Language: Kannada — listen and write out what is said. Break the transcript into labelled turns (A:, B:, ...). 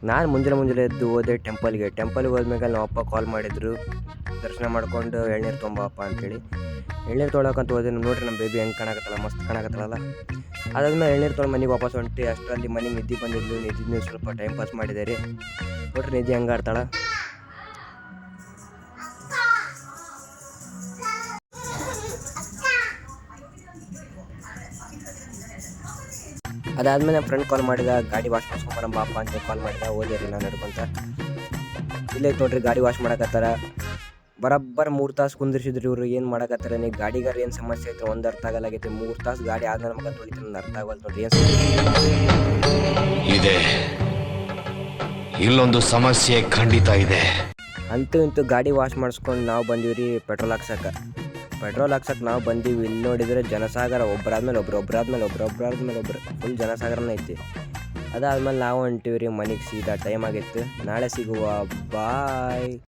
A: ನಾನು ಮುಂಜಾನೆ ಎದ್ದು ಹೋದೆ ಟೆಂಪಲ್ಗೆ ಹೋದ್ಮೇಲೆ ನಮ್ಮ ಅಪ್ಪ ಕಾಲ್ ಮಾಡಿದ್ರು, ದರ್ಶನ ಮಾಡ್ಕೊಂಡು ಎಳ್ನೀರು ತೊಗೊಂಬಪ್ಪ ಅಂತೇಳಿ. ಎಳ್ನೀರು ತೊಗೊಳಕಂತ ಹೋದೆ. ನೋಡ್ರಿ ನಮ್ಮ ಬೇಬಿ ಹೆಂಗೆ ಕಾಣಕತ್ತಲ್ಲ, ಮಸ್ತ್ ಕಾಣಕತ್ತಲ್ಲ. ಅದಾದ್ಮೇಲೆ ಎಳ್ನೀರು ತೊಗೊಂಡು ಮನೆಗೆ ವಾಪಸ್ ಹೊಂಟಿ. ಅಷ್ಟರಲ್ಲಿ ಮನೆಗೆ ನಿದ್ದೆ ಬಂದಿದ್ದು, ನಿದ್ದೆ ಸ್ವಲ್ಪ ಟೈಮ್ ಪಾಸ್ ಮಾಡಿದೆ ರೀ. ನೋಡ್ರಿ ನಿದ್ದೆ ಹೆಂಗೆ ಆಡ್ತಾಳ. ಅದಾದ್ಮೇಲೆ ನಮ್ಮ ಫ್ರೆಂಡ್ ಕಾಲ್ ಮಾಡಿದ, ಗಾಡಿ ವಾಶ್ ಮಾಡ್ಸ್ಕೊಂಬರ ಬಾಪ ಅಂತ ಕಾಲ್ ಮಾಡಿದ. ಹೋದೆ ರೀ ನಾನು ನಡ್ಕೊಂತ. ಇಲ್ಲೇ ನೋಡ್ರಿ ಗಾಡಿ ವಾಶ್ ಮಾಡಕತ್ತಾರ. ಬರಬ್ಬರ್ 3 ತಾಸು ಕುಂದಿರ್ಸಿದ್ರು ಇವ್ರು. ಏನು ಮಾಡಕತ್ತಾರ ನೀವು ಗಾಡಿಗಾರ ಏನು ಸಮಸ್ಯೆ ಐತೆ ಒಂದು ಅರ್ಥ ಆಗಲಾಗೈತಿ. 3 ತಾಸು ಗಾಡಿ ಆದ ನಮ್ಗೆ ತೊಳಿತಾರೆ, ನನ್ನ ಅರ್ಥ ಆಗಲ್ಲ ನೋಡ್ರಿ ಏನು
B: ಇದೆ. ಇಲ್ಲೊಂದು ಸಮಸ್ಯೆ ಖಂಡಿತ ಇದೆ.
A: ಅಂತೂ ಇಂತೂ ಗಾಡಿ ವಾಶ್ ಮಾಡಿಸ್ಕೊಂಡು ನಾವು ಬಂದೀವಿ ರೀ ಪೆಟ್ರೋಲ್ ಹಾಕ್ಸಕ್ಕೆ ನಾವು ಬಂದೀವಿ. ಇಲ್ಲಿ ನೋಡಿದರೆ ಜನಸಾಗರ, ಒಬ್ಬರಾದ್ಮೇಲೆ ಒಬ್ರು ಫುಲ್ ಜನಸಾಗರನೇ ಐತಿ. ಅದಾದ್ಮೇಲೆ ನಾವು ಹೊಂಟೀವಿ ರೀ ಮನೆಗೆ. ಸೀದಾ ಟೈಮ್ ಆಗಿತ್ತು. ನಾಳೆ ಸಿಗುವ, ಬಾಯ್.